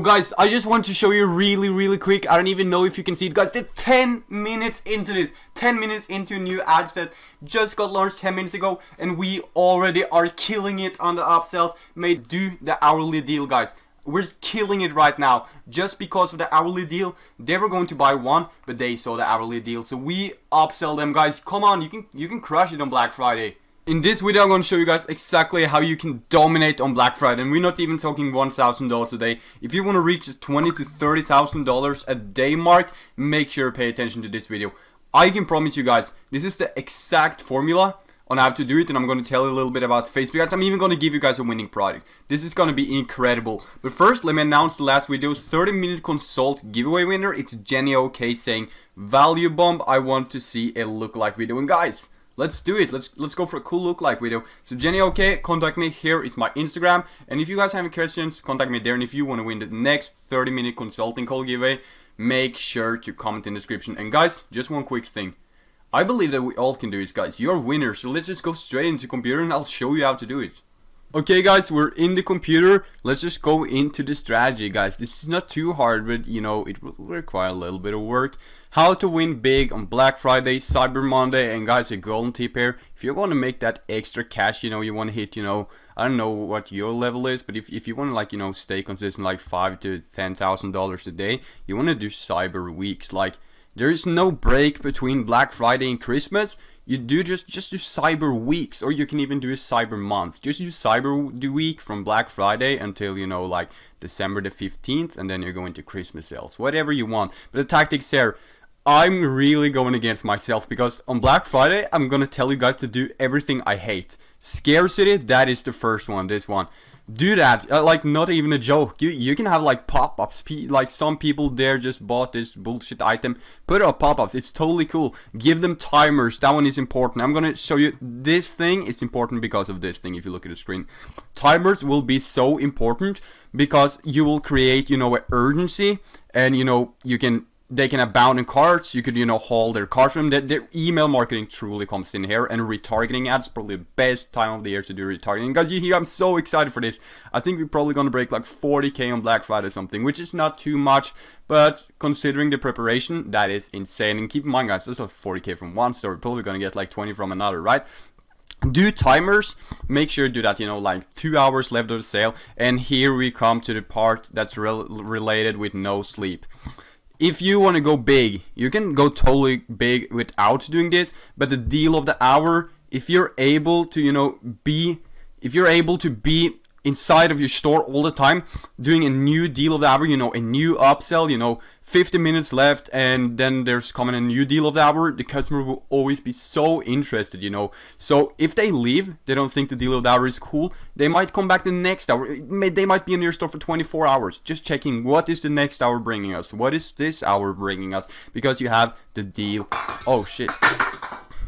guys, I just want to show you really quick. I don't even know if you can see it, guys. They're 10 minutes into this. 10 minutes into a new ad set. Just got launched 10 minutes ago, and we already are killing it on the upsells. Do the hourly deal, guys. We're killing it right now. Just because of the hourly deal, they were going to buy one, but they saw the hourly deal, so we upsell them, guys. Come on, you can crush it on Black Friday. In this video, I'm going to show you guys exactly how you can dominate on Black Friday, and we're not even talking $1,000 a day. If you want to reach the $20,000 to $30,000 a day mark, make sure to pay attention to this video. I can promise you guys, this is the exact formula on how to do it, and I'm going to tell you a little bit about Facebook ads. I'm even going to give you guys a winning product. This is going to be incredible. But first, let me announce the last video's 30-minute consult giveaway winner. It's Jenny OK saying, "Value bomb, I want to see a lookalike video." And guys, let's do it. Let's go for a cool lookalike video. So Jenny OK, contact me. Here is my Instagram. And if you guys have any questions, contact me there. And if you want to win the next 30-minute consulting call giveaway, make sure to comment in the description. And guys, just one quick thing. I believe that we all can do it, guys. You're winners, so let's just go straight into the computer and I'll show you how to do it. Okay guys, we're in the computer. Let's just go into the strategy, guys. This is not too hard, but you know, it will require a little bit of work. How to win big on Black Friday, Cyber Monday, and guys, a golden tip here. If you're going to make that extra cash, you know, you want to hit, you know, I don't know what your level is, but if you want to, like, you know, stay consistent, like $5,000 to $10,000 a day, you want to do Cyber Weeks. Like, there is no break between Black Friday and Christmas. You do just do Cyber Weeks, or you can even do a Cyber Month. Just do Cyber Week from Black Friday until, you know, like December the 15th, and then you're going to Christmas sales. Whatever you want. But the tactics here, I'm really going against myself, because on Black Friday, I'm going to tell you guys to do everything I hate. Scarcity, that is the first one, this one. Do that, like, not even a joke. You can have like pop-ups. Like, some people there just bought this bullshit item, put up pop-ups. It's totally cool. Give them timers. That one is important. I'm gonna show you this thing is important because of this thing. If you look at the screen, timers will be so important because you will create, you know, an urgency, and you know, they can abandon carts. You could, you know, haul their carts from them. Their email marketing truly comes in here, and retargeting ads, probably the best time of the year to do retargeting. Guys, you hear, I'm so excited for this. I think we're probably gonna break like 40k on Black Friday or something, which is not too much, but considering the preparation, that is insane. And keep in mind, guys, this is 40k from one store. We're probably gonna get like 20 from another, right? Do timers. Make sure to do that, you know, like 2 hours left of the sale. And here we come to the part that's related with no sleep. If you want to go big, you can go totally big without doing this, but the deal of the hour, if you're able to, you know, be inside of your store all the time, doing a new deal of the hour, you know, a new upsell, you know, 50 minutes left, and then there's coming a new deal of the hour, the customer will always be so interested, you know. So if they leave, they don't think the deal of the hour is cool, they might come back the next hour. They might be in your store for 24 hours, just checking what is the next hour bringing us, what is this hour bringing us, because you have the deal. Oh shit.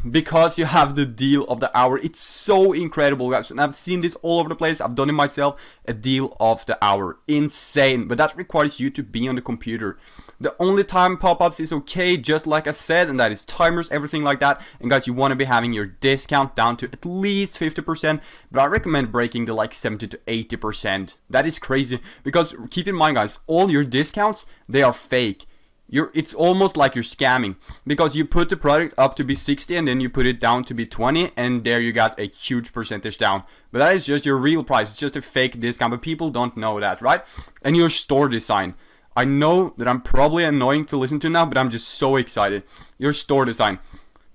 Because you have the deal of the hour. It's so incredible, guys, and I've seen this all over the place. I've done it myself. A deal of the hour, insane, but that requires you to be on the computer. The only time pop-ups is okay, just like I said, and that is timers, everything like that. And guys, you want to be having your discount down to at least 50%, but I recommend breaking the like 70 to 80%. That is crazy, because keep in mind, guys, all your discounts, they are fake. It's almost like you're scamming, because you put the product up to be 60 and then you put it down to be 20, and there you got a huge percentage down. But that is just your real price. It's just a fake discount, but people don't know that, right? And your store design. I know that I'm probably annoying to listen to now, but I'm just so excited. Your store design.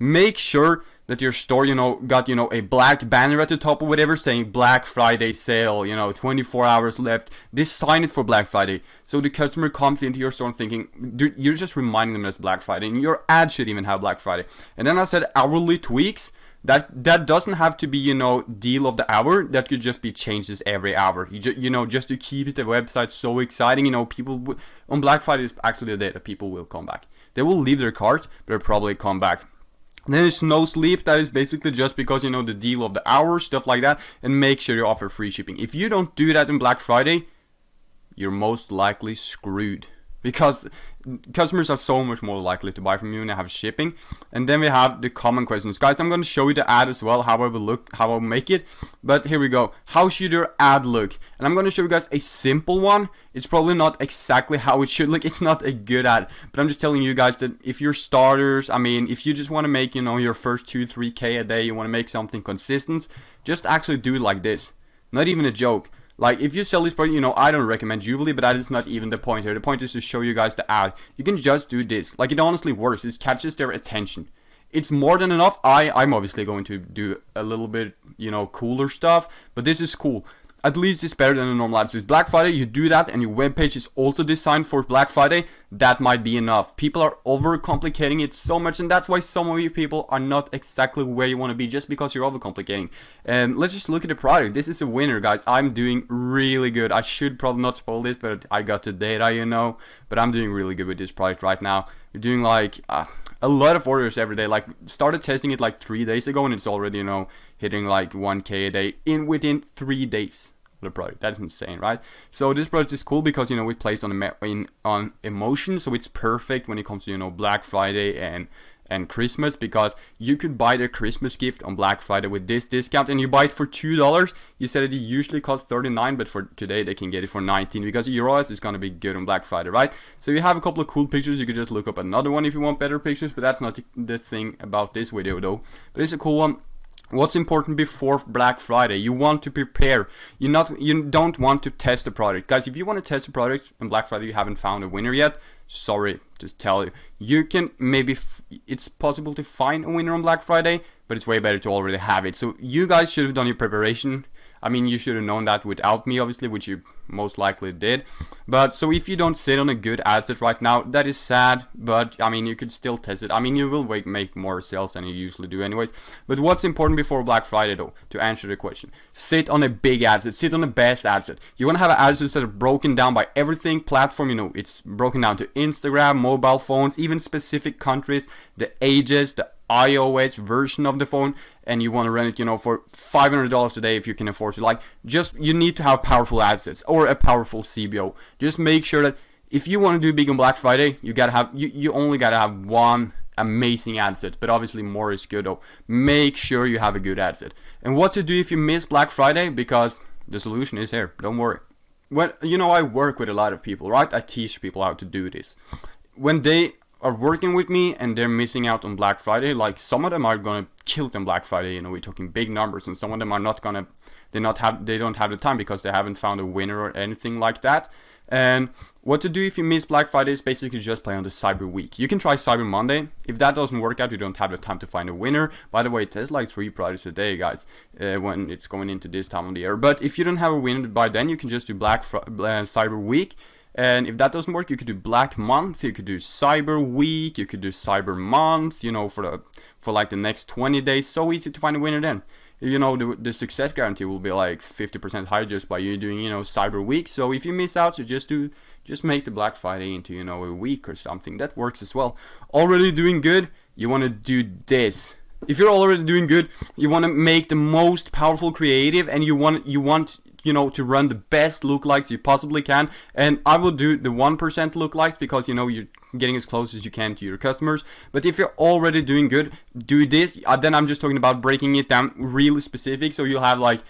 Make sure that your store, you know, got, you know, a black banner at the top or whatever saying Black Friday sale, you know, 24 hours left. Design it for Black Friday, so the customer comes into your store thinking, dude, you're just reminding them it's Black Friday, and your ad should even have Black Friday. And then I said hourly tweaks. That doesn't have to be, you know, deal of the hour. That could just be changes every hour. You know, just to keep the website so exciting. You know, people on Black Friday is actually the day that people will come back. They will leave their cart, but they'll probably come back. Then there's no sleep. That is basically just because, you know, the deal of the hour, stuff like that. And make sure you offer free shipping. If you don't do that on Black Friday, you're most likely screwed. because customers are so much more likely to buy from you when they have shipping. And then we have the common questions. Guys, I'm going to show you the ad as well, how I will look, how I'll make it. But here we go. How should your ad look? And I'm going to show you guys a simple one. It's probably not exactly how it should look. It's not a good ad, but I'm just telling you guys that if you're starters, I mean, if you just want to make, you know, your first 2-3K a day, you want to make something consistent, just actually do it like this. Not even a joke. Like, if you sell this product, you know, I don't recommend Jubilee, but that is not even the point here. The point is to show you guys the ad. You can just do this. Like, it honestly works. It catches their attention. It's more than enough. I'm obviously going to do a little bit, you know, cooler stuff, but this is cool. At least it's better than a normal ad. So it's Black Friday, you do that, and your webpage is also designed for Black Friday. That might be enough. People are overcomplicating it so much, and that's why some of you people are not exactly where you want to be, just because you're overcomplicating. And let's just look at the product. This is a winner, guys. I'm doing really good. I should probably not spoil this, but I got the data, you know. But I'm doing really good with this product right now. We're doing like a lot of orders every day. Like, started testing it like 3 days ago, and it's already, you know, hitting like 1K a day within 3 days. The product. That is insane, right? So this product is cool because, you know, we placed on emotion, so it's perfect when it comes to, you know, Black Friday and Christmas, because you could buy the Christmas gift on Black Friday with this discount, and you buy it for $2. You said it usually costs $39, but for today they can get it for $19 because you realize it's gonna be good on Black Friday, right? So you have a couple of cool pictures. You could just look up another one if you want better pictures, but that's not the thing about this video though. But it's a cool one. What's important before Black Friday? You want to prepare. You don't want to test the product. Guys, if you want to test the product on Black Friday, you haven't found a winner yet, sorry, just tell you. You can maybe, it's possible to find a winner on Black Friday, but it's way better to already have it. So you guys should have done your preparation. I mean, you should have known that without me, obviously, which you most likely did. But so if you don't sit on a good ad set right now, that is sad, but I mean, you could still test it. I mean, you will make more sales than you usually do anyways. But what's important before Black Friday though, to answer the question? Sit on a big ad set, sit on the best ad set. You want to have an ad set that are broken down by everything, platform, you know, it's broken down to Instagram, mobile phones, even specific countries, the ages, the iOS version of the phone, and you want to run it, you know, for $500 a day if you can afford to. Like, just, you need to have powerful ad sets or a powerful CBO. Just make sure that if you want to do big on Black Friday, you gotta have, you only gotta have one amazing ad set, but obviously more is good though. Make sure you have a good ad set. And what to do if you miss Black Friday, because the solution is here, don't worry. When, you know, I work with a lot of people, right? I teach people how to do this. When they are working with me and they're missing out on Black Friday, like, some of them are gonna kill them Black Friday, you know, we're talking big numbers, and some of them are not gonna, they don't have the time because they haven't found a winner or anything like that. And what to do if you miss Black Friday is basically just play on the Cyber Week. You can try Cyber Monday. If that doesn't work out, you don't have the time to find a winner. By the way, it has like 3 products a day, guys, when it's going into this time of the year. But if you don't have a winner by then, you can just do Cyber Week. And if that doesn't work, you could do Black Month, you could do Cyber Week, you could do Cyber Month, you know, for like the next 20 days. So easy to find a winner then. You know, the success guarantee will be like 50% higher just by you doing, you know, Cyber Week. So if you miss out, so just make the Black Friday into, you know, a week or something. That works as well. Already doing good, you want to do this. If you're already doing good, you want to make the most powerful creative, and you want you know, to run the best lookalikes you possibly can. And I will do the 1% lookalikes because, you know, you're getting as close as you can to your customers. But if you're already doing good, do this. Then I'm just talking about breaking it down really specific. So you'll have, like,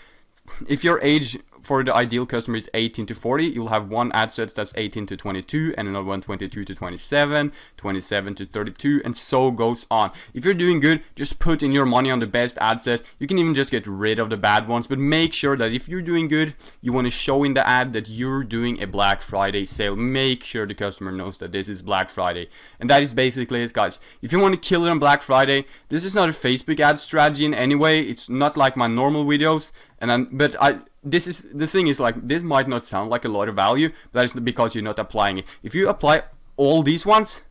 if your age for the ideal customer is 18 to 40, you'll have one ad set that's 18 to 22, and another one 22 to 27, 27 to 32, and so goes on. If you're doing good, just put in your money on the best ad set. You can even just get rid of the bad ones, but make sure that if you're doing good, you want to show in the ad that you're doing a Black Friday sale. Make sure the customer knows that this is Black Friday. And that is basically it, guys. If you want to kill it on Black Friday, this is not a Facebook ad strategy in any way. It's not like my normal videos. This is the thing is, like, this might not sound like a lot of value, but that is because you're not applying it. If you apply all these ones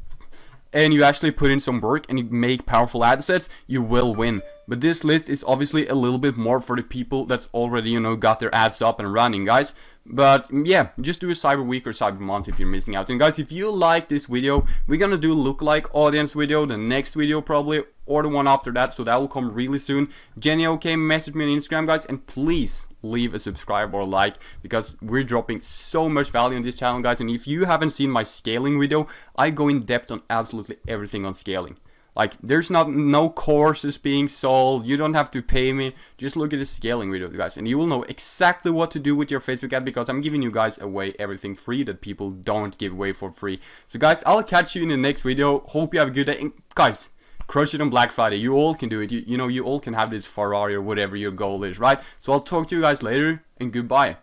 and you actually put in some work and you make powerful ad sets, you will win. But this list is obviously a little bit more for the people that's already, you know, got their ads up and running, guys. But yeah, just do a Cyber Week or Cyber Month if you're missing out. And guys, if you like this video, we're gonna do a lookalike audience video, the next video probably, or the one after that, so that will come really soon. Jenny, okay, message me on Instagram, guys, and please leave a subscribe or a like, because we're dropping so much value on this channel, guys. And if you haven't seen my scaling video, I go in depth on absolutely everything on scaling. Like, there's no courses being sold, you don't have to pay me, just look at the scaling video, guys, and you will know exactly what to do with your Facebook ad, because I'm giving you guys away everything free that people don't give away for free. So guys, I'll catch you in the next video. Hope you have a good day, and guys, crush it on Black Friday. You all can do it. You know, you all can have this Ferrari or whatever your goal is, right? So I'll talk to you guys later, and goodbye.